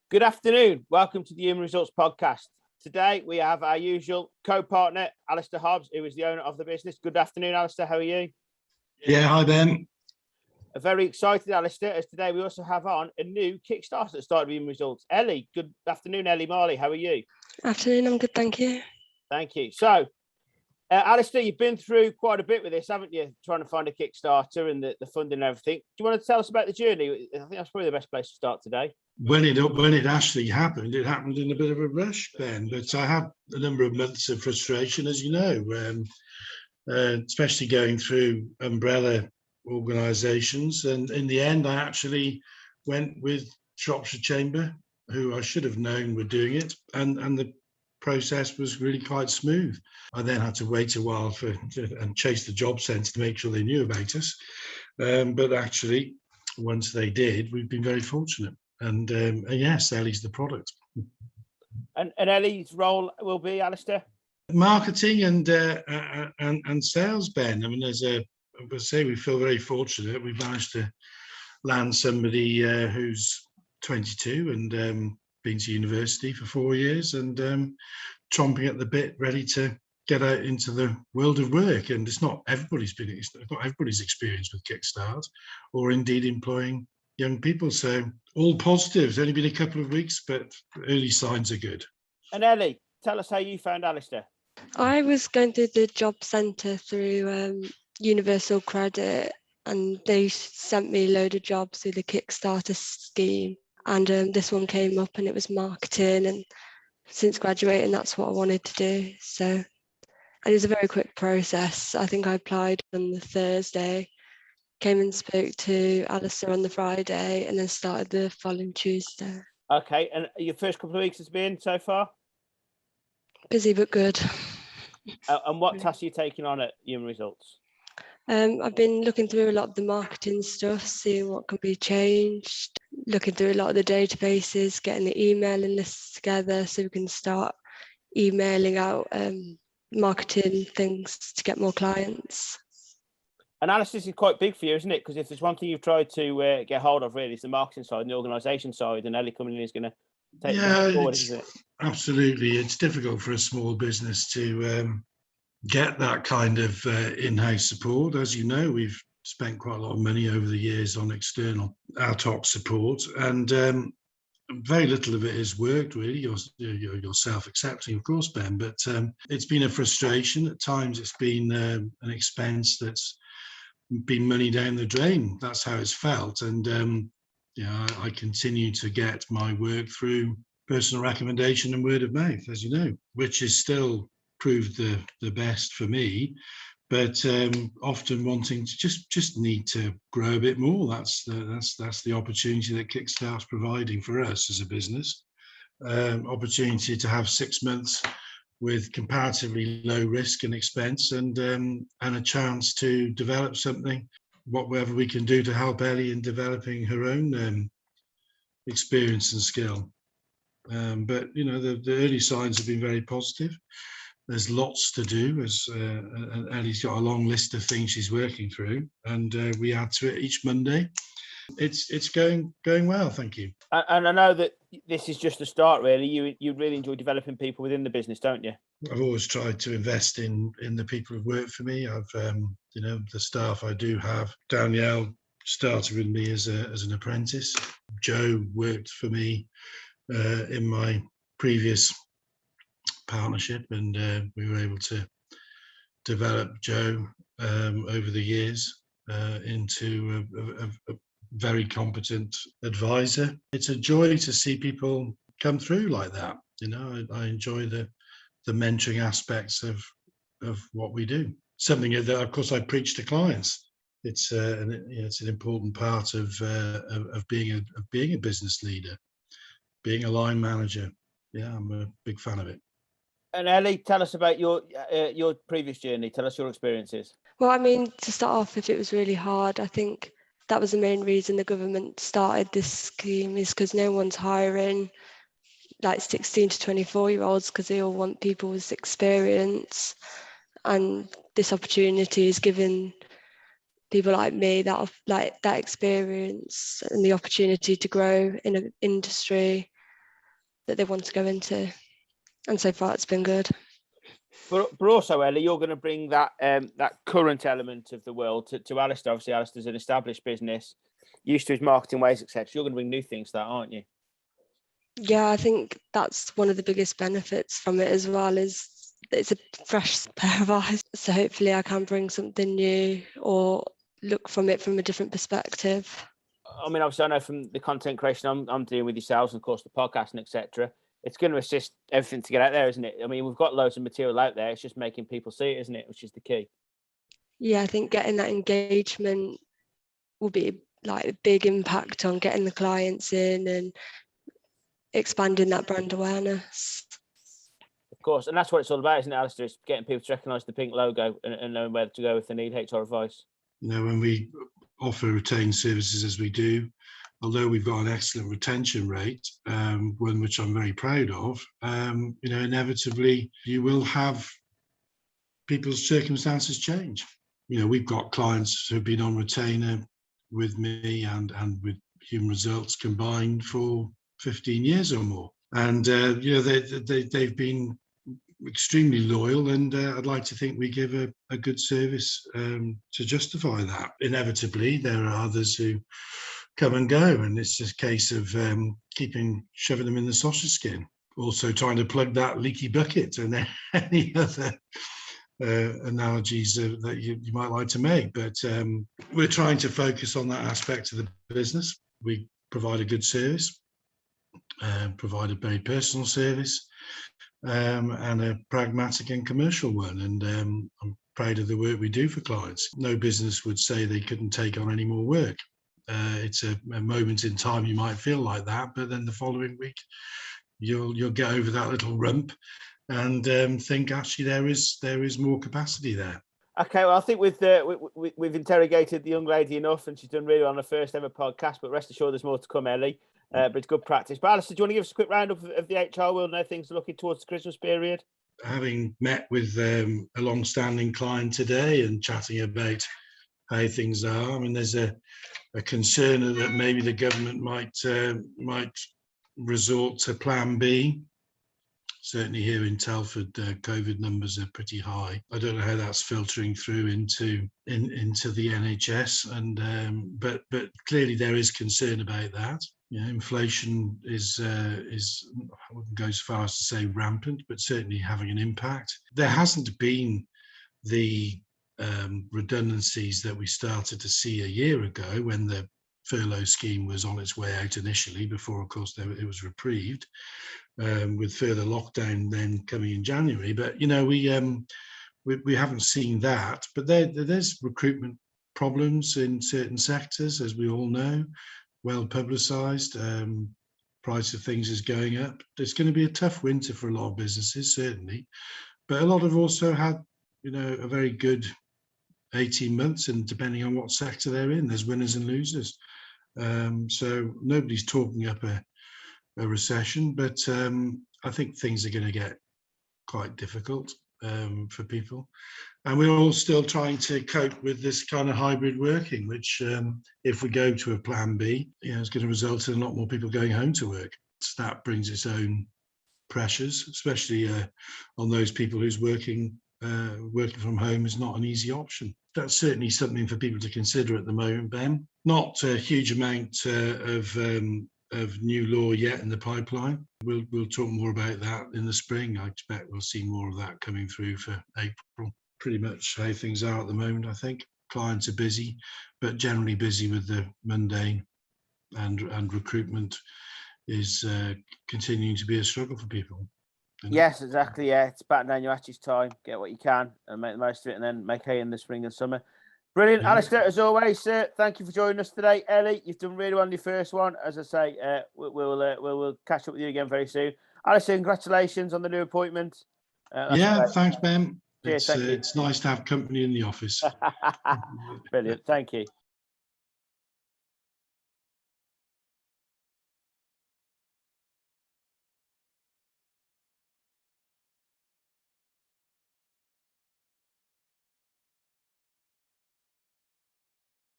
Good afternoon. Welcome to the Human Results Podcast. Today we have our usual co-partner, Alasdair Hobbs, who is the owner of the business. Good afternoon, Alasdair. How are you? Yeah, hi Ben. Very excited, Alasdair, as today we also have on a new Kickstarter that started with Human Results. Ellie, good afternoon, Ellie Marley. How are you? Afternoon, I'm good, thank you. Thank you. So, Alasdair, you've been through quite a bit with this, haven't you? Trying to find a Kickstarter and the funding and everything. Do you want to tell us about the journey? I think that's probably the best place to start today. When it actually happened, it happened in a bit of a rush, Ben. But I had a number of months of frustration, as you know, especially going through umbrella organisations. And in the end, I actually went with Shropshire Chamber, who I should have known were doing it, and the process was really quite smooth. I then had to wait a while and chase the job centre to make sure they knew about us. But actually, once they did, we've been very fortunate. And yes, Ellie's the product. And Ellie's role will be, Alasdair? Marketing and sales, Ben. I mean, we feel very fortunate. We've managed to land somebody who's 22 and been to university for 4 years and chomping at the bit, ready to get out into the world of work. And it's not everybody's experience with Kickstarter or indeed employing young people. So all positive. It's only been a couple of weeks, but early signs are good. And Ellie, tell us how you found Alasdair. I was going through the job centre through Universal Credit, and they sent me a load of jobs through the Kickstarter scheme. And this one came up and it was marketing. And since graduating, that's what I wanted to do. So, and it was a very quick process. I think I applied on the Thursday, came and spoke to Alasdair on the Friday, and then started the following Tuesday. Okay, and your first couple of weeks has been so far? Busy but good. And what tasks are you taking on at Human Results? I've been looking through a lot of the marketing stuff, seeing what can be changed, looking through a lot of the databases, getting the emailing lists together so we can start emailing out marketing things to get more clients. And Alice, this is quite big for you, isn't it? Because if there's one thing you've tried to get hold of, really, it's the marketing side and the organisation side, and Ellie coming in is going to take it forward, isn't it? Absolutely. It's difficult for a small business to get that kind of in-house support. As you know, we've spent quite a lot of money over the years on external ad hoc support, and very little of it has worked, really. You're self-accepting, of course, Ben, but it's been a frustration. At times it's been an expense that's been money down the drain. That's how it's felt. And I continue to get my work through personal recommendation and word of mouth, as you know, which is still proved the best for me, but often wanting to just need to grow a bit more. That's the opportunity that Kickstarter's providing for us as a business. Opportunity to have 6 months with comparatively low risk and expense, and a chance to develop something, whatever we can do to help Ellie in developing her own experience and skill. But the early signs have been very positive. There's lots to do, and Ellie's got a long list of things she's working through, and we add to it each Monday. It's going well, thank you. And I know that this is just the start, really. You really enjoy developing people within the business, don't you? I've always tried to invest in the people who've worked for me. I've the staff I do have. Danielle started with me as an apprentice. Joe worked for me in my previous partnership, and we were able to develop Joe over the years into a very competent advisor. It's a joy to see people come through like that. I enjoy the mentoring aspects of what we do. Something that, of course, I preach to clients. It's an important part of being a business leader, being a line manager. Yeah, I'm a big fan of it. And Ellie, tell us about your previous journey. Tell us your experiences. Well, I mean, to start off with, it was really hard. I think that was the main reason the government started this scheme, is because no one's hiring like 16 to 24-year-olds because they all want people with experience. And this opportunity is giving people like me that experience and the opportunity to grow in an industry that they want to go into. And so far, it's been good. But also, Ellie, you're going to bring that that current element of the world to Alasdair. Obviously, Alasdair's an established business, used to his marketing ways, etc. You're going to bring new things to that, aren't you? Yeah, I think that's one of the biggest benefits from it as well, is it's a fresh pair of eyes. So hopefully I can bring something new or look from it from a different perspective. I mean, obviously, I know from the content creation I'm doing with yourselves, and of course the podcast and etc. It's going to assist everything to get out there, isn't it? I mean, we've got loads of material out there. It's just making people see it, isn't it? Which is the key. Yeah, I think getting that engagement will be like a big impact on getting the clients in and expanding that brand awareness. Of course, and that's what it's all about, isn't it, Alasdair? It's getting people to recognise the pink logo and knowing where to go if they need HR advice. You know, when we offer retained services as we do, although we've got an excellent retention rate, one which I'm very proud of, you know, inevitably you will have people's circumstances change. You know, we've got clients who've been on retainer with me and with Human Results combined for 15 years or more. And, you know, they've been extremely loyal, and I'd like to think we give a good service to justify that. Inevitably, there are others who come and go, and it's just a case of shoving them in the sausage skin. Also trying to plug that leaky bucket and any other analogies that you might like to make. But we're trying to focus on that aspect of the business. We provide a good service, provide a very personal service, and a pragmatic and commercial one. And I'm proud of the work we do for clients. No business would say they couldn't take on any more work. It's a moment in time you might feel like that, but then the following week you'll get over that little rump and think actually there is more capacity there. Okay, well, I think we've interrogated the young lady enough, and she's done really well on the first ever podcast. But rest assured, there's more to come, Ellie. But it's good practice. But Alasdair, do you want to give us a quick round of the HR world and how things are looking towards the Christmas period? Having met with a long-standing client today and chatting about how things are, I mean, there's a concern that maybe the government might resort to Plan B. Certainly here in Telford, COVID numbers are pretty high. I don't know how that's filtering through into the NHS, and but clearly there is concern about that. You know, inflation is I wouldn't go as far as to say rampant, but certainly having an impact. There hasn't been the redundancies that we started to see a year ago when the furlough scheme was on its way out initially, before of course it was reprieved, with further lockdown then coming in January. But you know, we haven't seen that. But there's recruitment problems in certain sectors, as we all know, well publicised. Price of things is going up. It's going to be a tough winter for a lot of businesses, certainly, but a lot have also had, you know, a very good 18 months, and depending on what sector they're in, there's winners and losers. So nobody's talking up a recession, but I think things are going to get quite difficult for people. And we're all still trying to cope with this kind of hybrid working, which if we go to a Plan B, you know, it's going to result in a lot more people going home to work. So that brings its own pressures, especially on those people whose working from home is not an easy option. That's certainly something for people to consider at the moment, Ben. Not a huge amount of new law yet in the pipeline. We'll talk more about that in the spring. I expect we'll see more of that coming through for April. Pretty much how things are at the moment, I think. Clients are busy, but generally busy with the mundane, and recruitment is continuing to be a struggle for people. Yes, exactly. Yeah, it's batten down your hatches time, get what you can and make the most of it, and then make hay in the spring and summer. Brilliant. Yeah. Alasdair, as always, sir, thank you for joining us today. Ellie, you've done really well on your first one. As I say, we'll catch up with you again very soon. Alasdair, congratulations on the new appointment. Great. Thanks, Ben. Cheers, thank you. It's nice to have company in the office. Brilliant. Thank you.